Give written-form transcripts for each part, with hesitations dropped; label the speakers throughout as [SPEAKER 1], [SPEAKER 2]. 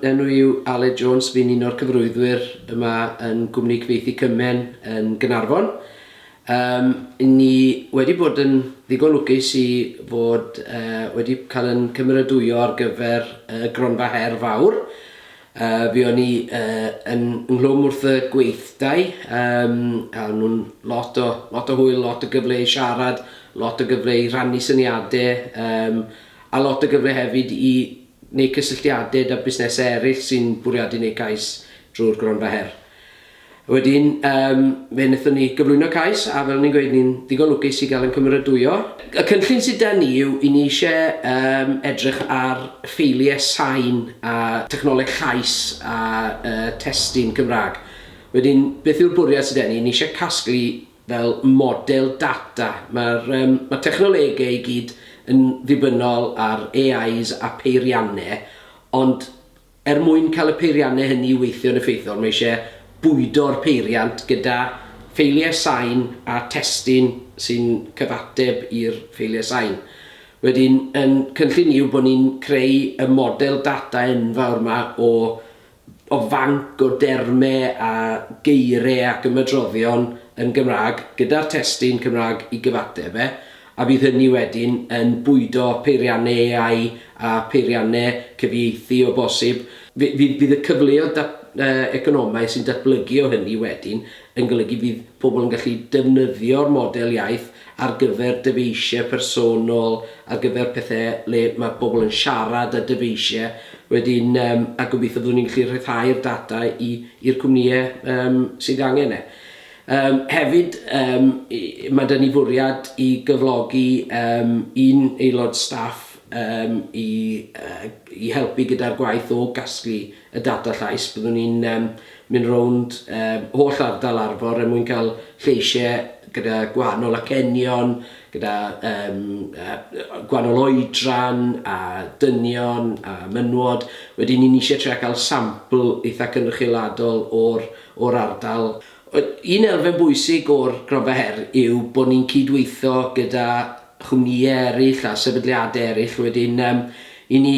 [SPEAKER 1] Enw yw Aled Jones, fi'n un o'r cyfrwyddwyr yma yn gwmni cyfieithu Cymen yn Gaernarfon. Ni wedi bod yn ddigon lwcus i fod wedi cael yn cymeradwyo ar gyfer Cronfa her Fawr. Fi o'n i yn nghlwm wrth y gweithdai, a nhw'n lot o hwyl, lot o gyfle i siarad, lot o gyfle i rannu syniadau, a lot o gyfle hefyd i neu cysylltiadau â busnesau eraill sy'n bwriadu neu cais drwy'r Cronfa her. Wedyn, fe wnaethon ni gyflwyno cais, a fel ni'n gweud, ni'n ddigon lwcus i gael yn cymeradwyo. Y cynllun sydd da ni yw i ni eisiau edrych ar ffeiliau sain a technoleg llais a testun Cymraeg. Wedyn, beth yw'r bwriad sydd da ni? Ni eisiau casglu fel model data. Mae'r technolegau i gyd yn ddibynnol ar AIs a peiriannau, ond mwyn cael y peiriannau hynny weithio'n effeithiol, mae eisiau bwydo'r peiriant gyda ffeiliau sain a testun sy'n cyfateb i'r ffeiliau sain. Wedyn, yn cynllun yw bod ni'n creu y model data enfawr yma o fanc o dermau a geiriau ac ymadroddion yn Gymraeg gyda'r testun Cymraeg i gyfateb a bydd hynny wedyn yn bwydo peiriannau AI a peiriannau cyfieithu o bosib. Fydd y cyfleoedd economaidd sy'n datblygu o hynny wedyn yn golygu bydd pobl yn gallu defnyddio'r model iaith ar gyfer dyfeisiau personol, ar gyfer pethau le mae pobl yn siarad a dyfeisiau wedyn, a gobeithio byddwn ni'n gallu rhyddhau'r data i'r cwmnïau sydd angen hefyd, mae da ni fwriad i gyflogi un aelod staff i helpu gyda'r gwaith o gasglu y data llais. Byddwn ni'n mynd rownd holl ardal Arfor mwyn cael lleisiau gyda gwahanol acenion, gyda gwahanol oedran a dynion a mynwod. Wedyn ni'n eisiau trio cael sampl eitha cynrychioladol o'r ardal. Un elfen bwysig o'r Cronfa her yw bod ni'n cydweithio gyda chwmnïau eraill a sefydliadau eraill. Wedyn, i ni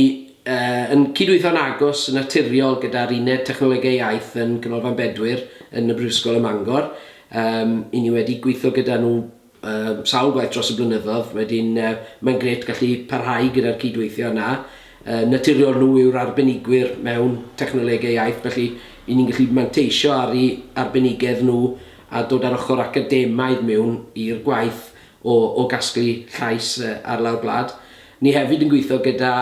[SPEAKER 1] yn cydweithio'n agos yn naturiol gyda'r uned technolegau iaith yn Canolfan Bedwyr yn y Brifysgol ym Mangor. I ni wedi gweithio gyda nhw sawl gwaith dros y blynyddoedd. Wedyn, mae'n gret gallu parhau gyda'r cydweithio yna. Naturiol nhw yw'r arbenigwyr mewn technolegau iaith, felly i ni'n gallu manteisio ar eu arbenigedd nhw a dod ar ochr academaidd mewn i'r gwaith o gasglu llais ar lawr gwlad. Ni hefyd yn gweithio gyda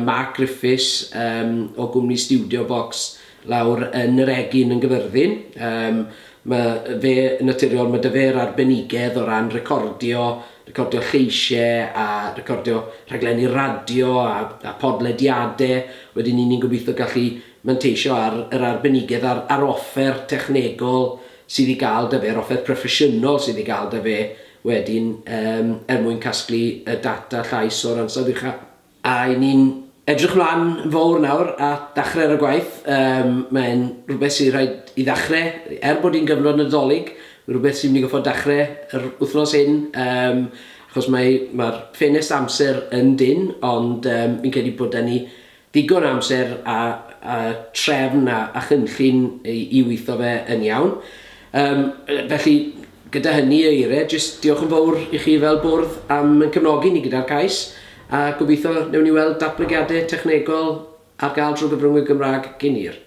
[SPEAKER 1] Mark Griffiths o gwmni Studio Box lawr yn yr Egin yn Gyfyrddin. Mae fe naturiol, mae dy fe'r arbenigedd o ran recordio lleisiau a recordio rhaglenni radio a podlediadau. Wedyn ni'n gobeithio gallu manteisio ar yr arbenigedd ar offer technegol sydd i gael dy fe, yr offer proffesiynol sydd i gael dy fe wedyn mwyn casglu y data llais o'r ansawdd ucha. A ni'n edrych mlaen yn fawr nawr a dachrau'r gwaith. Mae'n rhywbeth sy'n rhaid i ddechrau, bod hi'n gyfnod nadolig, rhywbeth sy'n mynd i goffo dechrau yr wythnos hyn, achos mae'r ffenest amser yn dyn, ond fi'n credu bod ni digon amser a trefn a chynllun i weithio fe yn iawn. Felly, gyda hynny eiriau, jyst diolch yn fawr i chi fel bwrdd am yn cefnogi ni gyda'r cais, a gobeithio newn ni weld datblygiadau technegol ar gael drwy gyfrwng y Gymraeg cyn hir.